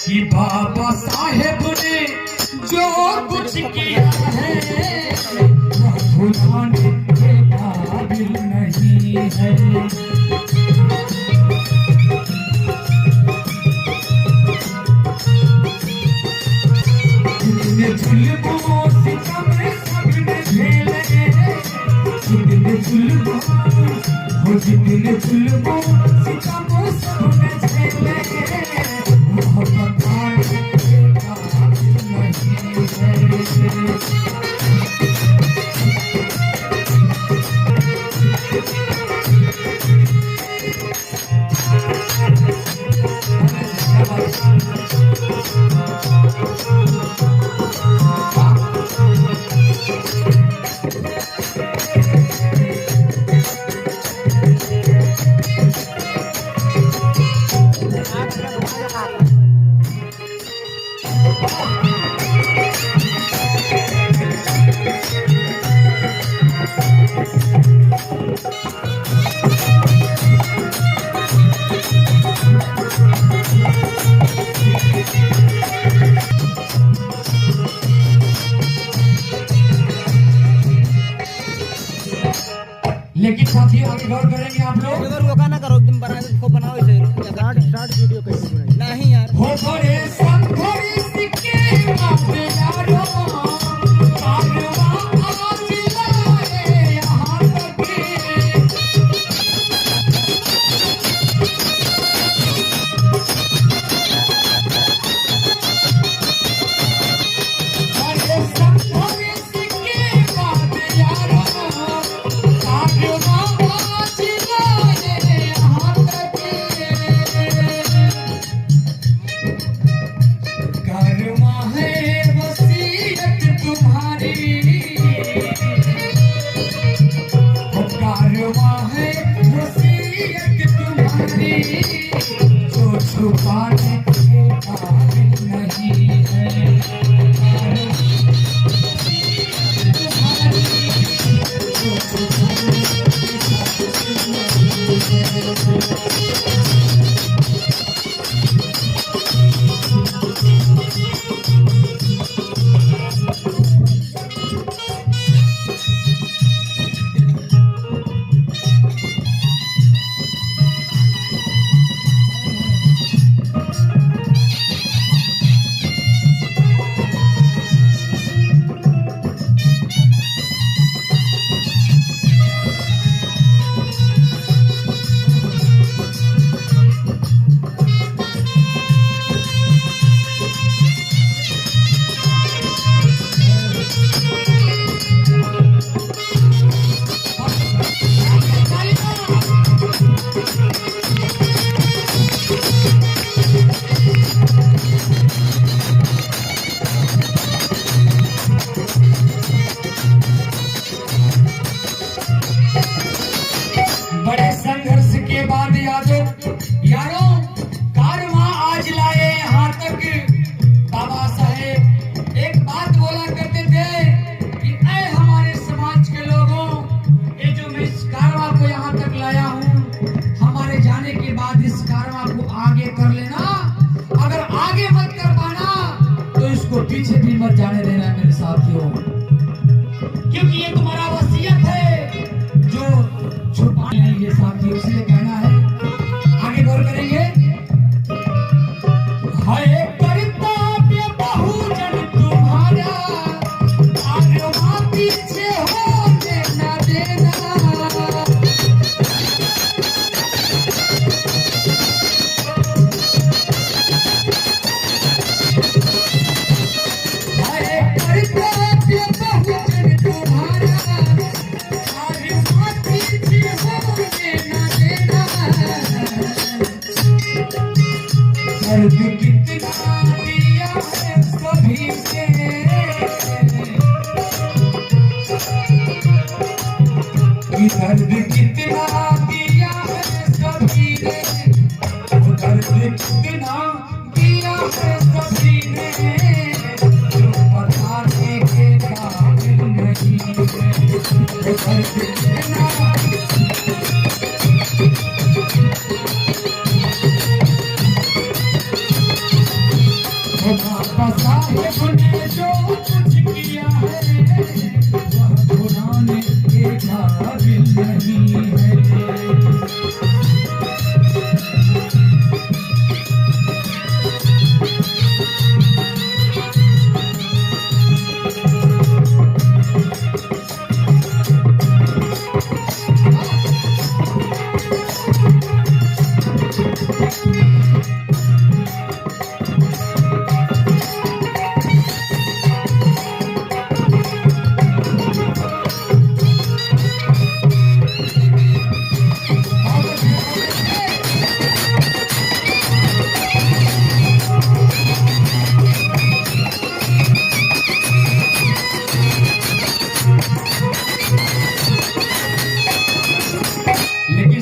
कि बाबा साहेब ने जो कुछ किया है वह भुलाने के काबिल नहीं है। जितने जुल्मों सितम सबने झेले, जितने जुल्मों जितने जुल्मों सितम सबने झेले वह बताने के काबिल नहीं है। लेकिन साथी आगे गौर करेंगे आप लोग, अगर वो ना करो तुम बनाओ इसे स्टार्ट वीडियो कैसे बनाई नहीं यार हो थोड़े संथोड़ी सिक्के बाबे यारो कारवा आज लाए यहाँ तक थोड़े संथोड़ी सिक्के बाबे यारो छुपाने के काबिल नहीं है। बड़े संघर्ष के बाद यारों कारवां आज लाए यहाँ तक। बाबा साहेब एक बात बोला करते थे कि ऐ हमारे समाज के लोगों, ये जो मैं इस कारवां को यहाँ तक लाया हूँ, हमारे जाने के बाद इस कारवां को आगे कर लेना, अगर आगे मत कर पाना तो इसको पीछे भी मत जाने देना मेरे साथियों, क्योंकि ये तुम्हारा वसीयत है जो छुपाए हैं ये साथियों से कहना है। आगे गौर करेंगे। हाय कर्तव्य बहुजन तुम्हारा, कारवां पीछे होने न देना। हाय कर्तव्य बहुजन तुम्हारा, कारवां पीछे होने न देना। दर्द कितना दिया है सभी ने, दर्द कितना दिया है सभी ने, दर्द कितना दिया है सभी ने, जो बताने के काबिल नहीं है। दर्द कितना बाबा साहेब ने जो कुछ किया है वह पुराने के काबिल नहीं है।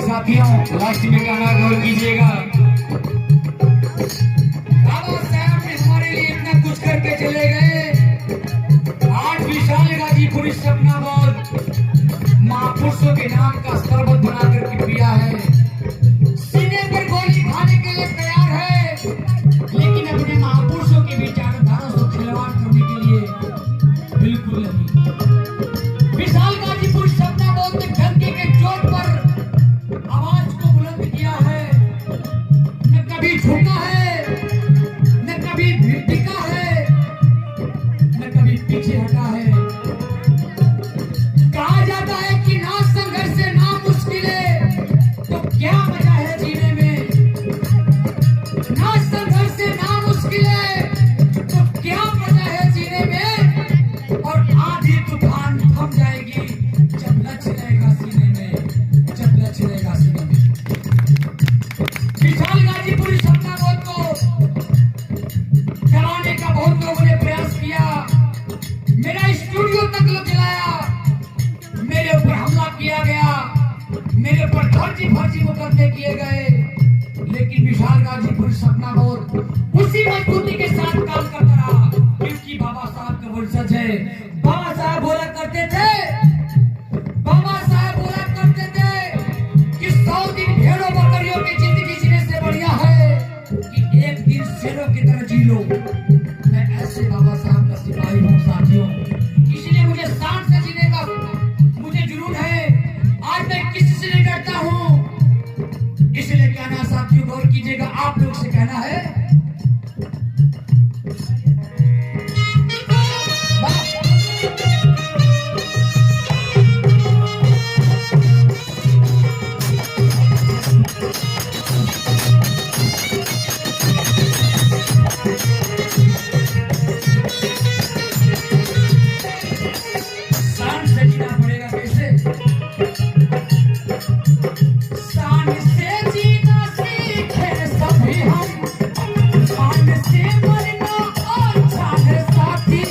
साथियों लास्ट में गाना गौर कीजिएगा। बाबा साहब ने हमारे लिए इतना कुछ करके चले गए। आज विशाल गाजीपुर इस सपना बहुत महापुरुषों के नाम का शरबत बना करके पिया है। सीने पर गोली खाने के लिए तैयार है, लेकिन अपने महापुरुषों के विचारधारा से खिलवाड़ करने के लिए बिल्कुल नहीं। विशाल गाजीपुर सपना बहुत ने डंके के चोट पर आवाज को बुलंद किया है, न कभी झुका है, न कभी टिका है, न कभी पीछे हटा है। कहा जाता है कि ना संघर्ष से ना मुश्किलें, तो क्या मजा है जीने में। ना संघर्ष से ना मुश्किलें, तो क्या मजा है जीने में। और आधी तूफान थम जाएगी जब लक्ष्य रहेगा सीने में, जब लक्ष्य रहेगा सीने में। विशाल गाजीपुर सपना बहुत को डराने का बहुत लोगों ने प्रयास किया। मेरा स्टूडियो तक लोग जलाया, मेरे ऊपर हमला किया गया, मेरे ऊपर फर्जी मुकदमे किए गए, लेकिन विशाल गाजीपुर सपना बहुत उसी मजबूती के साथ काम करता रहा, क्योंकि बाबा साहब का वंशज है। बाबा साहब बोला करते थे, बाबा साहब बोला करते थे कि 100 दिन भेड़ों बकरियों की जिंदगी जीने से बढ़िया है कि एक दिन शेरों की तरह जी लो। मैं ऐसे बाबा साहब का सिपाही हूँ साथियों, इसलिए मुझे शान से जीने का मुझे जुनून है। आज मैं किसी से नहीं डरता हूँ, इसलिए कहना साथियों गौर कीजिएगा, आप लोग से कहना है शान से जीना पड़ेगा। कैसे? शान से जीना सीखे सभी हम, शान से मरना अच्छा है साथी।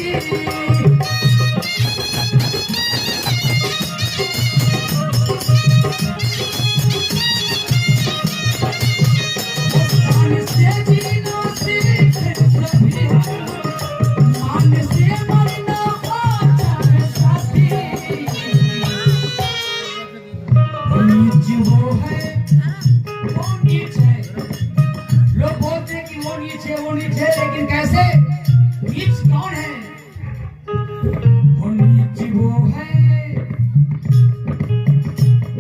शान से जीना सीखे सभी हम, मान से मरना अच्छा है साथी। नीच वो है, वो नीच है। लोग बोलते हैं कि वो नीच है, वो नीच है, लेकिन कैसे? नीच कौन है? वो नीच वो है,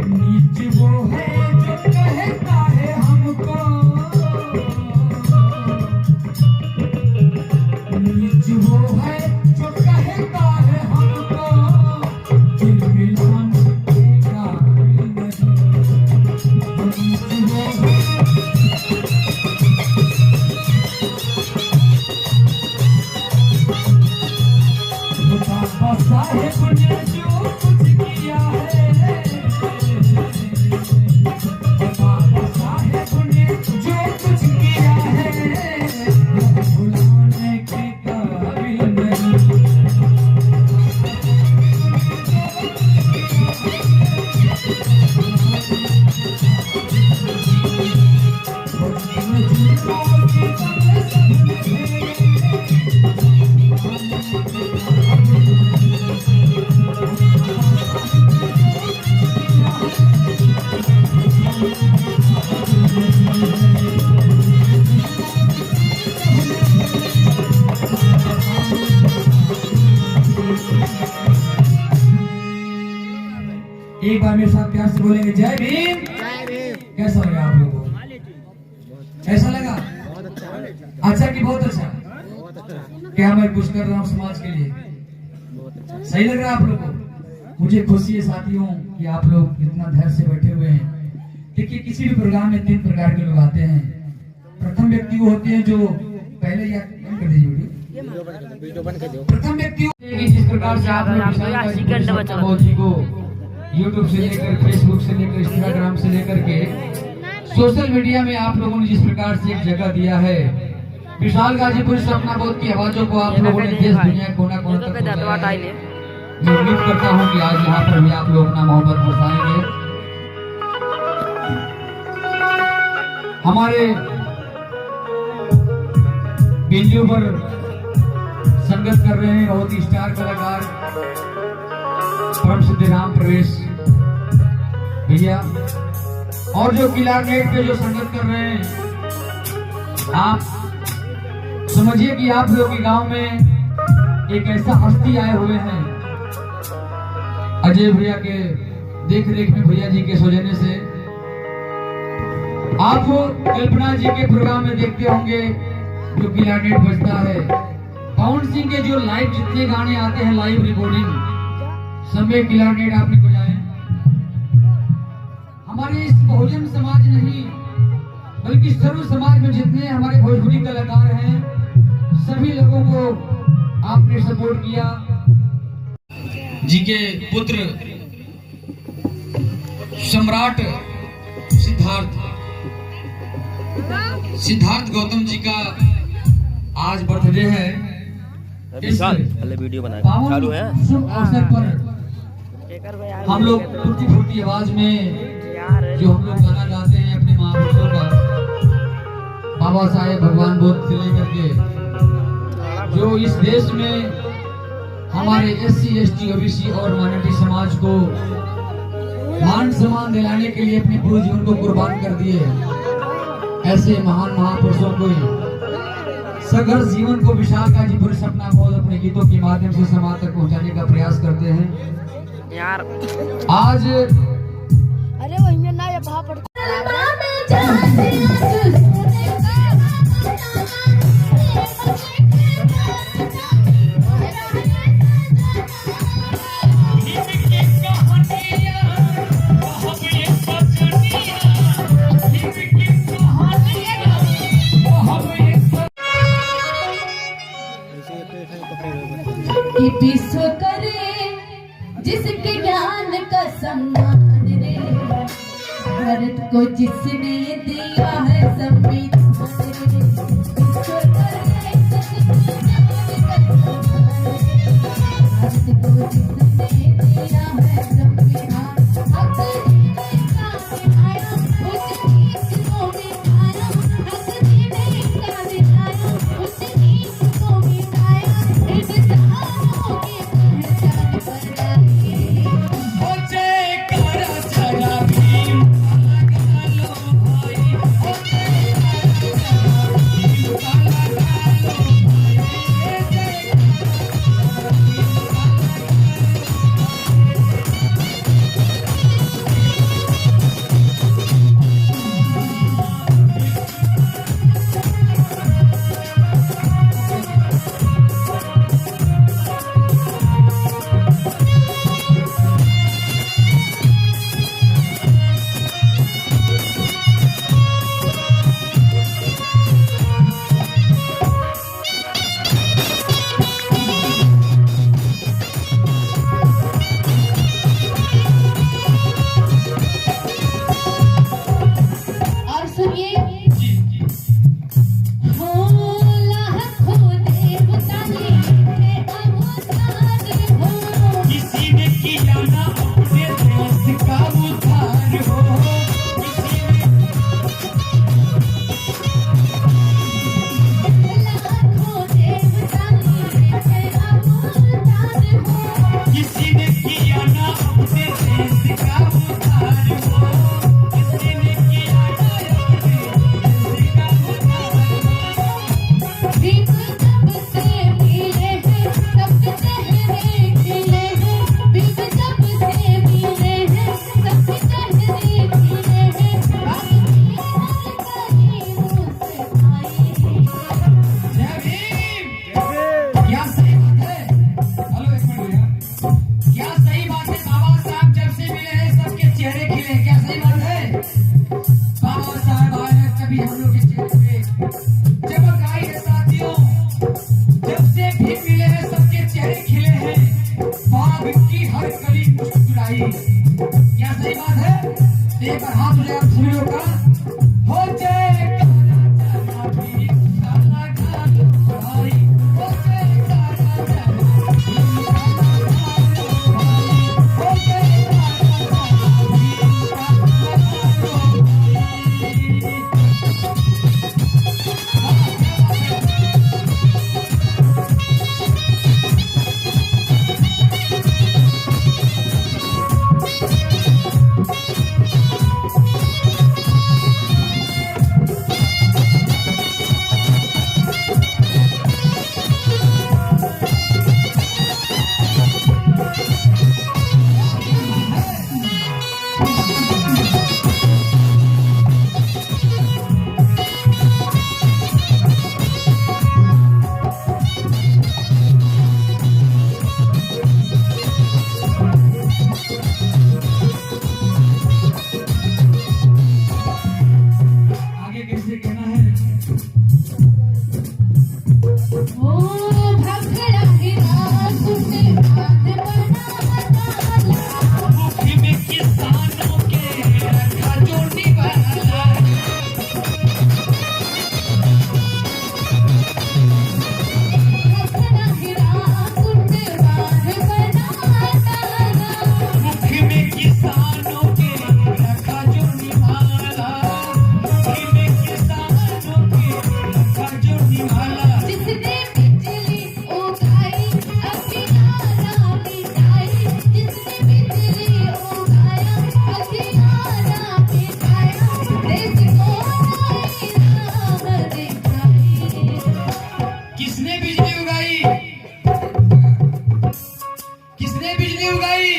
नीच वो है जो कहता है हमको, नीच वो है जो कहता है हमको, दिल मिलाने के काबिल नहीं। वो नीच वो है, बाबा साहेब ने जो कुछ किया है, बाबा साहेब ने जो कुछ किया है वो भुलाने के काबिल नहीं। वो मेरे साथ प्यार से बोलेंगे जय भीम। कैसा लगा आप लोगों को? कैसा लगा? अच्छा कि बहुत अच्छा? क्या मैं कुछ कर रहा हूँ समाज के लिए? सही लग रहा है आप लोगों को? मुझे खुशी है साथियों कि आप लोग इतना धैर्य से बैठे हुए हैं। देखिए किसी भी प्रोग्राम में 3 प्रकार के लोग आते हैं। प्रथम व्यक्ति वो होते हैं जो पहले या कर दीजिए प्रथम व्यक्ति जिस प्रकार से आप लोग जी को यूट्यूब से लेकर फेसबुक से लेकर इंस्टाग्राम से लेकर के सोशल मीडिया में आप लोगों ने जिस प्रकार से एक जगह दिया है, विशाल गाजीपुर सपना बोध की आवाजों को आप लोगों ने देश दुनिया कोना कोना तक पहुंचाया है। मैं उम्मीद करता हूं कि आज यहाँ पर भी आप लोग अपना मोहब्बत बरसाएंगे। हमारे बिंदियों पर संगत कर रहे हैं बहुत ही स्टार कलाकार परम सिद्ध राम प्रवेश भैया, और जो किलारनेट पे जो संगत कर रहे हैं, आप समझिए कि आप लोग के गांव में एक ऐसा हस्ती आए हुए हैं। अजय भैया के देख रेख में, भैया जी के सौजन्य से आप कल्पना जी के प्रोग्राम में देखते होंगे जो किलारनेट बजता है। पवन सिंह के जो लाइव जितने गाने आते हैं, लाइव रिकॉर्डिंग सब में किलारनेट आपने बजाए। हमारे इस बहुजन समाज नहीं बल्कि सर्व समाज में जितने हमारे भोजपुरी कलाकार हैं, सभी लोगों को आपने सपोर्ट किया। जी के पुत्र सम्राट सिद्धार्थ गौतम जी का आज बर्थडे है। इस वीडियो बना चालू है शुभ अवसर पर हम लोग टूटी फूटी आवाज में जो हम लोग गाना गाते हैं अपने महापुरुषों का, बाबा साहेब भगवान बुद्ध से लेकर के जो इस देश में हमारे SC ST OBC और माइनॉरिटी समाज को मान सम्मान दिलाने के लिए अपने पूरे जीवन को कुर्बान कर दिए, ऐसे महान महापुरुषों को संघर्ष जीवन को विशाल गाजीपुर सपना बोध अपने गीतों के माध्यम से समाज तक पहुंचाने का प्रयास करते हैं। यार आज अरे वही में ना ये भाव पड़ विश्व करे जिसके ज्ञान का सम्मान रे, भारत को जिसने दिया है संविधान रे, विश्व करे जिसके ज्ञान का सम्मान रे, भारत को जिसने दिया है संविधान। हक देने का आया उस देश को मिटाया, हक देने का आया उस देश को मिटाया, इंसानों की पहचान बनाई। जय कर जय भीम लगा लो भाई। ओ भखड़ा हीरा सुने बात बना मुट्ठी में किसानों के रखा जो निवाला। भखड़ा हीरा सुने बात बना मुट्ठी में किसानों के रखा जो निवाला। मुट्ठी में किसानों के रखा जो निवाला। जिसने बिजली उगाई अखियारा मिटाई जिसने बिजली उगाया अखियारा मिटाया देश को नई राह दिखाई। किसने बिजली उगाई? किसने बिजली उगाई?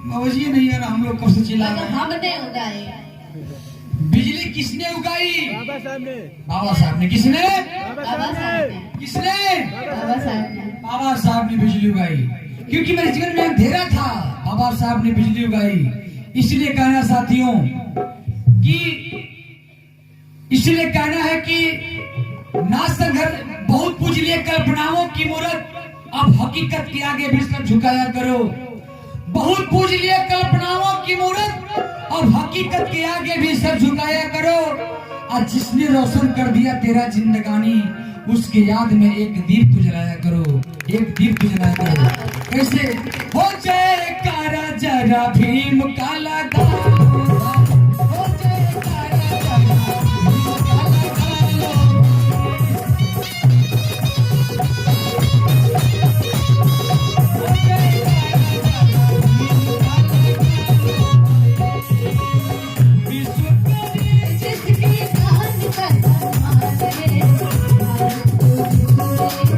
बाबूजी नहीं यार, हम लोग कब से चिल्ला रहे हैं? हमने उगाई। बिजली किसने उगाई? बाबा साहब ने। बाबा साहब ने। किसने? बाबा साहब ने। किसने? बाबा साहब ने। बाबा साहब ने बिजली उगाई। क्योंकि मेरे जीवन में अंधेरा था, बाबा साहब ने बिजली उगाई। इसलिए कहना साथियों कि इसलिए कहना है कि ना संघर्ष बहुत पूजनीय कल्पनाओं की मूर्त अब हकीकत के आगे भी सर झुकाया करो। बहुत पूजनीय कल्पनाओं की मूर्त अब हकीकत के आगे भी सर झुकाया करो। और जिसने रोशन कर दिया तेरा जिंदगानी उसके याद में एक दीप तू जलाया करो। एक दीप तू जलाया करो। कैसे? हो जयकारा जरा भीम का लगा। हो जयकारा जरा भीम का लगा। हो जयकारा जरा भीम का लगा। विश्व करे जिसके कान का सम्मान है भारत को जिसने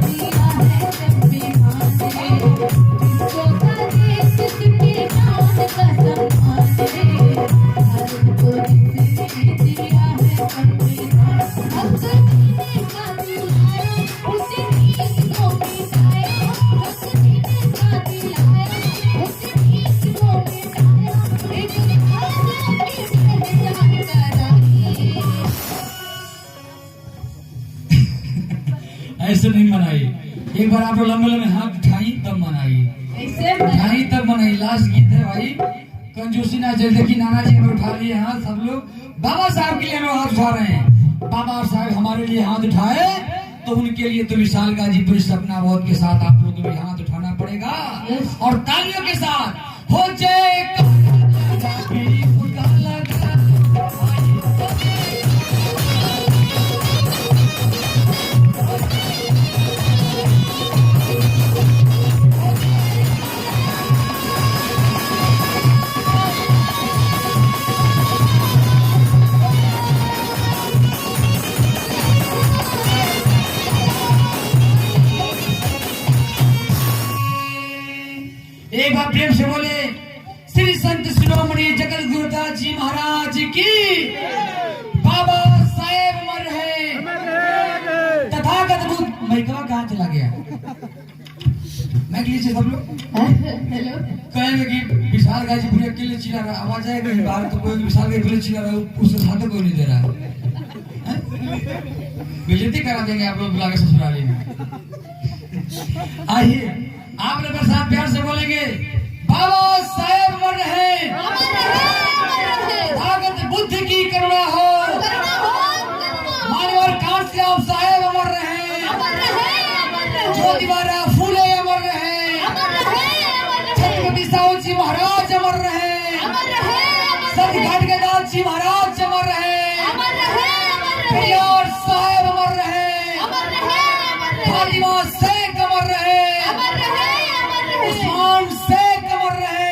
दिया है संविधान है जिसको करे जिसके कान का सम्मान है भारत को जिसने दिया है संविधान। हक जीने का दिलाया उसे नीच को मिटाया हक जीने का दिलाया उसे नीच को मिटाया एक भारत की पहचान कराई। ऐसे नहीं मनाई। एक बार आप लोग लंबे लंबे हाथ उठाई तब मनाई। ऐसे उठाई तब मनाई। लास्ट गीत है भाई, कंजूसी ना चल। देखिए नाना जी हमें उठा लिए हाथ, सब लोग बाबा साहब के लिए हमें हाथ उठा रहे हैं। बाबा साहब हमारे लिए हाथ उठाए तो उनके लिए तो विशाल गाजीपुरी सपना बहुत के साथ आप लोगों को भी हाथ उठाना पड़ेगा। और तालियों के साथ हो जयकारा भीम का लगा। एक बार प्रेम से बोले श्री संत शिरोमणि जगत गुरुदास जी महाराज की। बाबा साहेब अमर है। तथागत बुद्ध। मैकवा कहाँ चला गया? मैं लीजिए सब लोग हेलो कहेंगे कि विशाल गाजीपुरी अकेले चिल्ला रहा, आवाज आएगा कि बाहर तो कोई विशाल गाजीपुरी चिल्ला रहा है, उससे साथ कोई नहीं दे रहा है। बेइज्जती करा देंगे आप लोग बुला के ससुराली में। आइए आप लोग साथ प्यार से बोलेंगे बाबा साहेब अमर रहे। तथागत बुद्ध की करुणा हो। मानवर कांट से आप साहेब अमर रहे। ज्योतिबारा फूले अमर रहे। छत्रपति साहू जी महाराज अमर रहे। संत घाट के दास जी महाराज अमर रहे। पेरियार साहेब अमर रहे। फातिमा शेख अमर रहे। उस्मान शेख अमर रहे।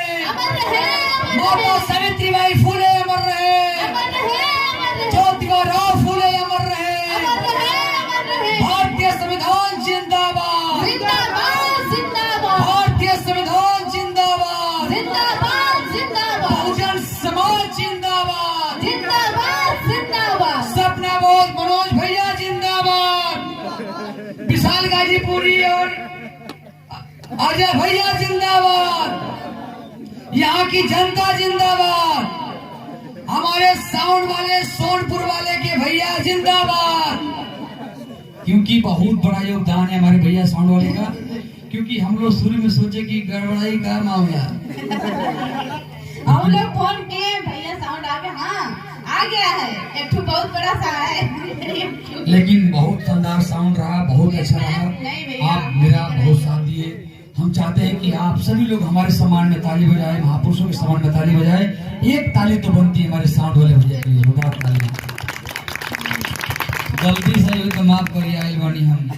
माता सावित्रीबाई फूले अमर रहे। ज्योतिबा फूले अमर रहे। भारतीय संविधान जिंदाबाद। भारतीय संविधान जिंदाबाद। बहुजन समाज जिंदाबाद। सपना बोध मनोज भैया जिंदाबाद। विशाल गाजीपुरी और अजय भैया जिंदाबाद। यहाँ की जनता जिंदाबाद। हमारे साउंड वाले सोनपुर वाले के भैया जिंदाबाद। क्योंकि बहुत बड़ा योगदान है हमारे भैया साउंड वाले का। क्योंकि हम लोग शुरू में सोचे कि गड़बड़ाई का मामला, हम लोग फोन किए भैया साउंड आ गया, हाँ आ गया है, एक ठो बहुत बड़ा सा है। लेकिन बहुत शानदार साउंड रहा, बहुत अच्छा रहा। नहीं भैया, आप मेरा बहुत साथ दिए। हम चाहते हैं कि आप सभी लोग हमारे सम्मान में ताली बजाएं, महापुरुषों के सम्मान में ताली बजाएं। एक ताली तो बनती है हमारे साउंड वाले भैया के लिए। गलती से हुई तो माफ करिए, आइल बानी हम।